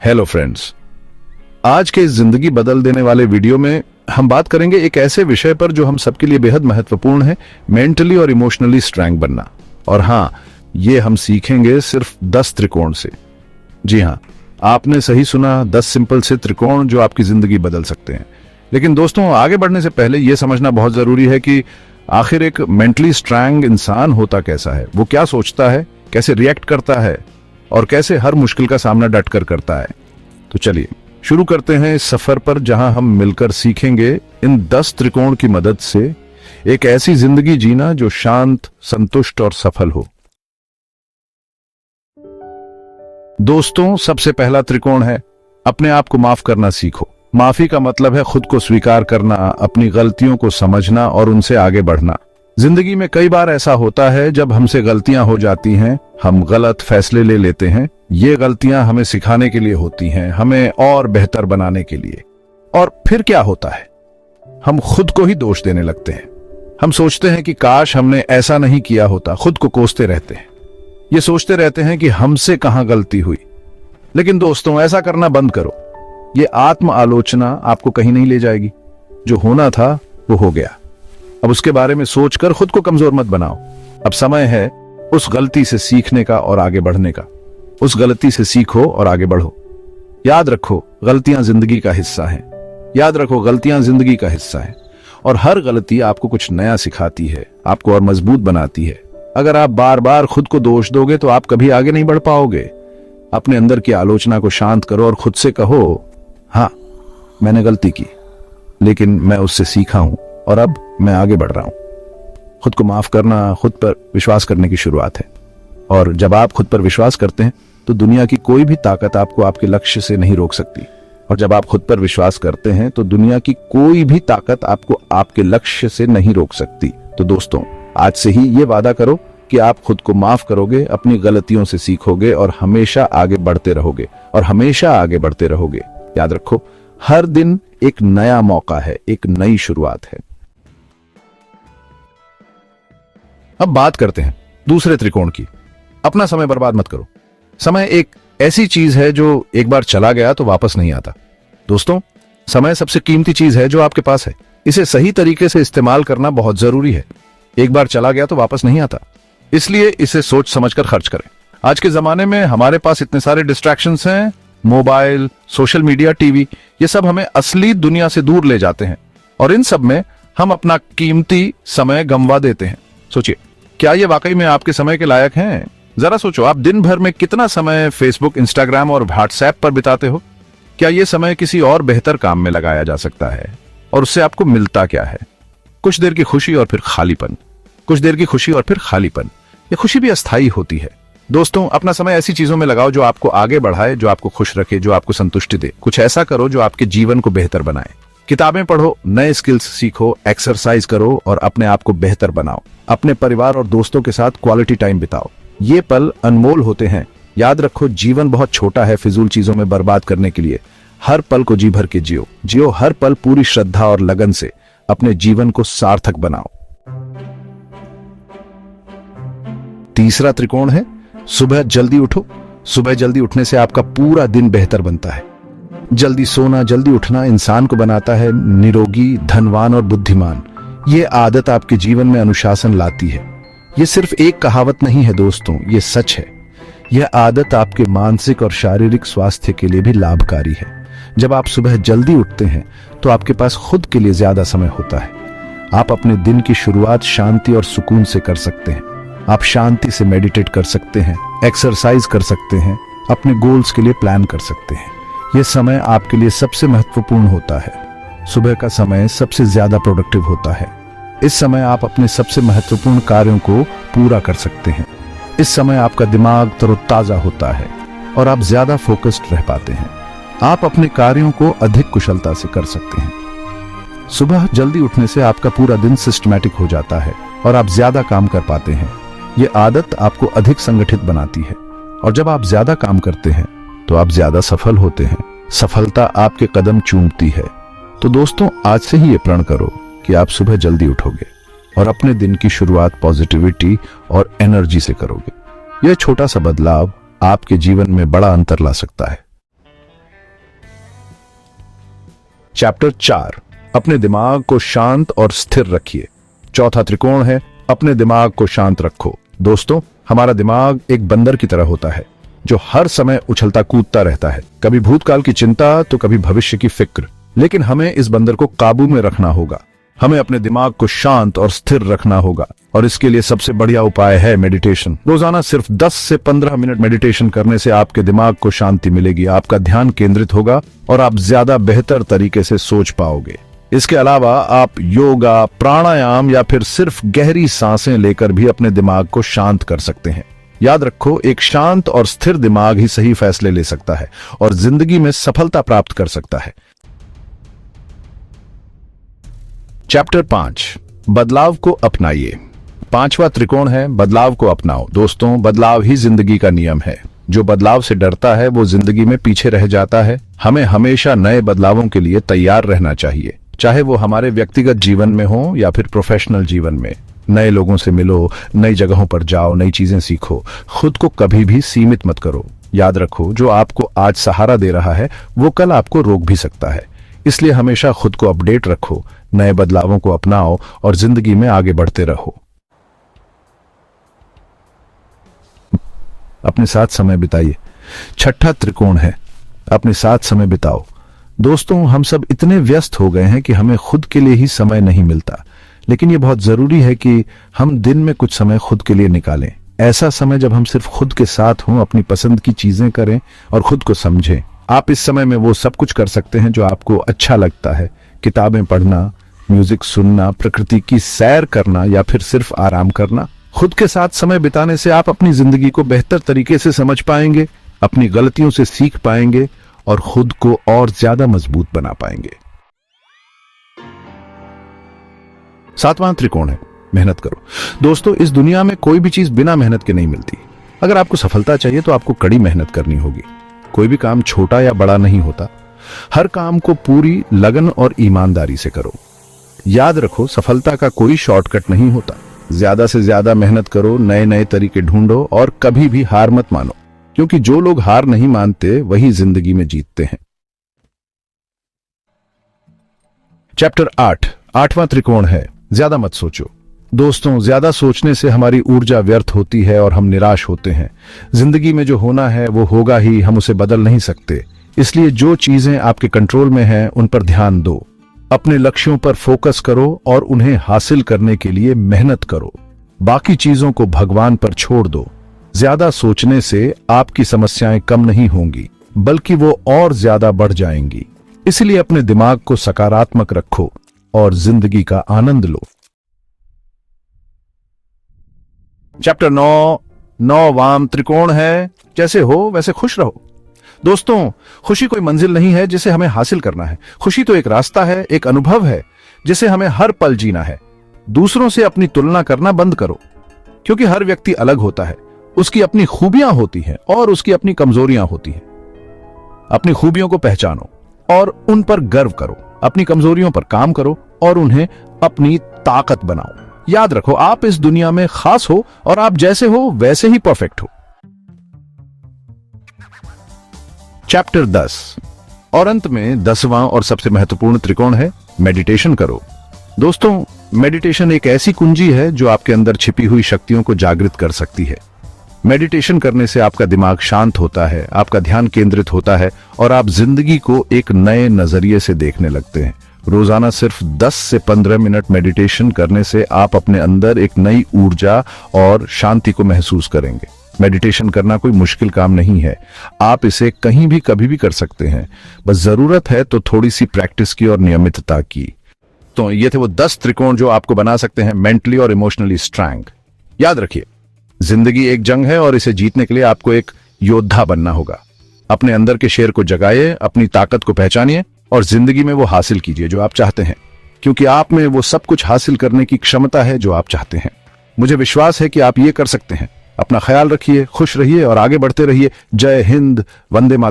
Hello friends, आज के इस जिंदगी बदल देने वाले वीडियो में हम बात करेंगे एक ऐसे विषय पर जो हम सबके लिए बेहद महत्वपूर्ण है, मेंटली और इमोशनली स्ट्रांग बनना। और हाँ, ये हम सीखेंगे सिर्फ 10 त्रिकोण से। जी हाँ, आपने सही सुना, 10 सिंपल से त्रिकोण जो आपकी जिंदगी बदल सकते हैं। लेकिन दोस्तों, आगे बढ़ने से पहले यह समझना बहुत जरूरी है कि आखिर एक मेंटली स्ट्रांग इंसान होता कैसा है, वो क्या सोचता है, कैसे रिएक्ट करता है और कैसे हर मुश्किल का सामना डटकर करता है। तो चलिए शुरू करते हैं इस सफर पर, जहां हम मिलकर सीखेंगे इन 10 त्रिकोण की मदद से एक ऐसी जिंदगी जीना जो शांत, संतुष्ट और सफल हो। दोस्तों, सबसे पहला त्रिकोण है अपने आप को माफ करना सीखो। माफी का मतलब है खुद को स्वीकार करना, अपनी गलतियों को समझना और उनसे आगे बढ़ना। जिंदगी में कई बार ऐसा होता है जब हमसे गलतियां हो जाती हैं, हम गलत फैसले ले लेते हैं। ये गलतियां हमें सिखाने के लिए होती हैं, हमें और बेहतर बनाने के लिए। और फिर क्या होता है, हम खुद को ही दोष देने लगते हैं। हम सोचते हैं कि काश हमने ऐसा नहीं किया होता, खुद को कोसते रहते हैं। ये सोचते रहते हैं कि हमसे कहां गलती हुई। लेकिन दोस्तों, ऐसा करना बंद करो। ये आत्म आलोचना आपको कहीं नहीं ले जाएगी। जो होना था वो हो गया। अब उसके बारे में सोचकर खुद को कमजोर मत बनाओ। अब समय है उस गलती से सीखने का और आगे बढ़ने का। उस गलती से सीखो और आगे बढ़ो। याद रखो, गलतियां जिंदगी का हिस्सा हैं। याद रखो, गलतियां जिंदगी का हिस्सा हैं और हर गलती आपको कुछ नया सिखाती है, आपको और मजबूत बनाती है। अगर आप बार बार खुद को दोष दोगे तो आप कभी आगे नहीं बढ़ पाओगे। अपने अंदर की आलोचना को शांत करो और खुद से कहो, हाँ, मैंने गलती की, लेकिन मैं उससे सीखा हूं और अब मैं आगे बढ़ रहा हूं। खुद को माफ करना खुद पर विश्वास करने की शुरुआत है। और जब आप खुद पर विश्वास करते हैं तो दुनिया की कोई भी ताकत आपको आपके लक्ष्य से नहीं रोक सकती। और जब आप खुद पर विश्वास करते हैं तो दुनिया की कोई भी ताकत आपको आपके लक्ष्य से नहीं रोक सकती। तो दोस्तों, आज से ही ये वादा करो कि आप खुद को माफ करोगे, अपनी गलतियों से सीखोगे और हमेशा आगे बढ़ते रहोगे। और हमेशा आगे बढ़ते रहोगे। याद रखो, हर दिन एक नया मौका है, एक नई शुरुआत है। अब बात करते हैं दूसरे त्रिकोण की। अपना समय बर्बाद मत करो। समय एक ऐसी चीज है जो एक बार चला गया तो वापस नहीं आता। दोस्तों, समय सबसे कीमती चीज है जो आपके पास है। इसे सही तरीके से इस्तेमाल करना बहुत जरूरी है। एक बार चला गया तो वापस नहीं आता, इसलिए इसे सोच समझकर खर्च करें। आज के जमाने में हमारे पास इतने सारे डिस्ट्रैक्शंस हैं, मोबाइल, सोशल मीडिया, टीवी, ये सब हमें असली दुनिया से दूर ले जाते हैं और इन सब में हम अपना कीमती समय गंवा देते हैं। सोचिए, क्या ये वाकई में आपके समय के लायक हैं? जरा सोचो, आप दिन भर में कितना समय फेसबुक, इंस्टाग्राम और व्हाट्सएप पर बिताते हो? क्या ये समय किसी और बेहतर काम में लगाया जा सकता है? और उससे आपको मिलता क्या है? कुछ देर की खुशी और फिर खालीपन। कुछ देर की खुशी और फिर खालीपन। ये खुशी भी अस्थायी होती है। दोस्तों, अपना समय ऐसी चीजों में लगाओ जो आपको आगे बढ़ाए, जो आपको खुश रखे, जो आपको संतुष्टि दे। कुछ ऐसा करो जो आपके जीवन को बेहतर बनाए। किताबें पढ़ो, नए स्किल्स सीखो, एक्सरसाइज करो और अपने आप को बेहतर बनाओ। अपने परिवार और दोस्तों के साथ क्वालिटी टाइम बिताओ। ये पल अनमोल होते हैं। याद रखो, जीवन बहुत छोटा है फिजूल चीजों में बर्बाद करने के लिए। हर पल को जी भर के जियो हर पल पूरी श्रद्धा और लगन से। अपने जीवन को सार्थक बनाओ। तीसरा त्रिकोण है सुबह जल्दी उठो। सुबह जल्दी उठने से आपका पूरा दिन बेहतर बनता है। जल्दी सोना, जल्दी उठना इंसान को बनाता है निरोगी, धनवान और बुद्धिमान। ये आदत आपके जीवन में अनुशासन लाती है। ये सिर्फ एक कहावत नहीं है दोस्तों, ये सच है। यह आदत आपके मानसिक और शारीरिक स्वास्थ्य के लिए भी लाभकारी है। जब आप सुबह जल्दी उठते हैं तो आपके पास खुद के लिए ज्यादा समय होता है। आप अपने दिन की शुरुआत शांति और सुकून से कर सकते हैं। आप शांति से मेडिटेट कर सकते हैं, एक्सरसाइज कर सकते हैं, अपने गोल्स के लिए प्लान कर सकते हैं। यह समय आपके लिए सबसे महत्वपूर्ण होता है। सुबह का समय सबसे ज्यादा प्रोडक्टिव होता है। इस समय आप अपने सबसे महत्वपूर्ण कार्यों को पूरा कर सकते हैं। इस समय आपका दिमाग तरोताजा होता है और आप ज्यादा फोकस्ड रह पाते हैं। आप अपने कार्यों को अधिक कुशलता से कर सकते हैं। सुबह जल्दी उठने से आपका पूरा दिन सिस्टमैटिक हो जाता है और आप ज्यादा काम कर पाते हैं। ये आदत आपको अधिक संगठित बनाती है और जब आप ज्यादा काम करते हैं तो आप ज्यादा सफल होते हैं। सफलता आपके कदम चूमती है। तो दोस्तों, आज से ही ये प्रण करो कि आप सुबह जल्दी उठोगे और अपने दिन की शुरुआत पॉजिटिविटी और एनर्जी से करोगे। यह छोटा सा बदलाव आपके जीवन में बड़ा अंतर ला सकता है। चैप्टर 4, अपने दिमाग को शांत और स्थिर रखिए। चौथा त्रिकोण है अपने दिमाग को शांत रखो। दोस्तों, हमारा दिमाग एक बंदर की तरह होता है जो हर समय उछलता कूदता रहता है, कभी भूतकाल की चिंता तो कभी भविष्य की फिक्र। लेकिन हमें इस बंदर को काबू में रखना होगा। हमें अपने दिमाग को शांत और स्थिर रखना होगा और इसके लिए सबसे बढ़िया उपाय है मेडिटेशन। रोजाना सिर्फ 10 से 15 मिनट मेडिटेशन करने से आपके दिमाग को शांति मिलेगी, आपका ध्यान केंद्रित होगा और आप ज्यादा बेहतर तरीके से सोच पाओगे। इसके अलावा आप योगा, प्राणायाम या फिर सिर्फ गहरी सांसें लेकर भी अपने दिमाग को शांत कर सकते हैं। याद रखो, एक शांत और स्थिर दिमाग ही सही फैसले ले सकता है और जिंदगी में सफलता प्राप्त कर सकता है। चैप्टर 5, बदलाव को अपनाइए। पांचवा त्रिकोण है बदलाव को अपनाओ। दोस्तों, बदलाव ही जिंदगी का नियम है। जो बदलाव से डरता है वो जिंदगी में पीछे रह जाता है। हमें हमेशा नए बदलावों के लिए तैयार रहना चाहिए, चाहे वो हमारे व्यक्तिगत जीवन में हो या फिर प्रोफेशनल जीवन में। नए लोगों से मिलो, नई जगहों पर जाओ, नई चीजें सीखो। खुद को कभी भी सीमित मत करो। याद रखो, जो आपको आज सहारा दे रहा है वो कल आपको रोक भी सकता है। इसलिए हमेशा खुद को अपडेट रखो, नए बदलावों को अपनाओ और जिंदगी में आगे बढ़ते रहो। अपने साथ समय बिताइए। छठा त्रिकोण है अपने साथ समय बिताओ। दोस्तों, हम सब इतने व्यस्त हो गए हैं कि हमें खुद के लिए ही समय नहीं मिलता, लेकिन ये बहुत जरूरी है कि हम दिन में कुछ समय खुद के लिए निकालें। ऐसा समय जब हम सिर्फ खुद के साथ हों, अपनी पसंद की चीजें करें और खुद को समझें। आप इस समय में वो सब कुछ कर सकते हैं जो आपको अच्छा लगता है। किताबें पढ़ना, म्यूजिक सुनना, प्रकृति की सैर करना या फिर सिर्फ आराम करना। खुद के साथ समय बिताने से आप अपनी जिंदगी को बेहतर तरीके से समझ पाएंगे, अपनी गलतियों से सीख पाएंगे और खुद को और ज्यादा मजबूत बना पाएंगे। सातवां त्रिकोण है मेहनत करो। दोस्तों, इस दुनिया में कोई भी चीज बिना मेहनत के नहीं मिलती। अगर आपको सफलता चाहिए तो आपको कड़ी मेहनत करनी होगी। कोई भी काम छोटा या बड़ा नहीं होता। हर काम को पूरी लगन और ईमानदारी से करो। याद रखो, सफलता का कोई शॉर्टकट नहीं होता। ज्यादा से ज्यादा मेहनत करो, नए नए तरीके ढूंढो और कभी भी हार मत मानो, क्योंकि जो लोग हार नहीं मानते वही जिंदगी में जीतते हैं। चैप्टर 8, आठवां त्रिकोण है ज्यादा मत सोचो। दोस्तों, ज्यादा सोचने से हमारी ऊर्जा व्यर्थ होती है और हम निराश होते हैं। जिंदगी में जो होना है वो होगा ही, हम उसे बदल नहीं सकते। इसलिए जो चीजें आपके कंट्रोल में हैं उन पर ध्यान दो। अपने लक्ष्यों पर फोकस करो और उन्हें हासिल करने के लिए मेहनत करो। बाकी चीजों को भगवान पर छोड़ दो। ज्यादा सोचने से आपकी समस्याएं कम नहीं होंगी, बल्कि वो और ज्यादा बढ़ जाएंगी। इसलिए अपने दिमाग को सकारात्मक रखो और जिंदगी का आनंद लो। चैप्टर 9, नौवां त्रिकोण है जैसे हो वैसे खुश रहो। दोस्तों, खुशी कोई मंजिल नहीं है जिसे हमें हासिल करना है। खुशी तो एक रास्ता है, एक अनुभव है जिसे हमें हर पल जीना है। दूसरों से अपनी तुलना करना बंद करो, क्योंकि हर व्यक्ति अलग होता है। उसकी अपनी खूबियां होती हैं और उसकी अपनी कमजोरियां होती हैं। अपनी खूबियों को पहचानो और उन पर गर्व करो। अपनी कमजोरियों पर काम करो और उन्हें अपनी ताकत बनाओ। याद रखो, आप इस दुनिया में खास हो और आप जैसे हो वैसे ही परफेक्ट हो। चैप्टर 10 और अंत में 10वां और सबसे महत्वपूर्ण त्रिकोण है मेडिटेशन करो। दोस्तों, मेडिटेशन एक ऐसी कुंजी है जो आपके अंदर छिपी हुई शक्तियों को जागृत कर सकती है। मेडिटेशन करने से आपका दिमाग शांत होता है, आपका ध्यान केंद्रित होता है और आप जिंदगी को एक नए नजरिए से देखने लगते हैं। रोजाना सिर्फ 10 से 15 मिनट मेडिटेशन करने से आप अपने अंदर एक नई ऊर्जा और शांति को महसूस करेंगे। मेडिटेशन करना कोई मुश्किल काम नहीं है। आप इसे कहीं भी कभी भी कर सकते हैं। बस जरूरत है तो थोड़ी सी प्रैक्टिस की और नियमितता की। तो ये थे वो 10 त्रिकोण जो आपको बना सकते हैं मेंटली और इमोशनली स्ट्रांग। याद रखिए, जिंदगी एक जंग है और इसे जीतने के लिए आपको एक योद्धा बनना होगा। अपने अंदर के शेर को जगाइए, अपनी ताकत को पहचानिए और जिंदगी में वो हासिल कीजिए जो आप चाहते हैं, क्योंकि आप में वो सब कुछ हासिल करने की क्षमता है जो आप चाहते हैं। मुझे विश्वास है कि आप ये कर सकते हैं। अपना ख्याल रखिए, खुश रहिए और आगे बढ़ते रहिए। जय हिंद, वंदे मातरम।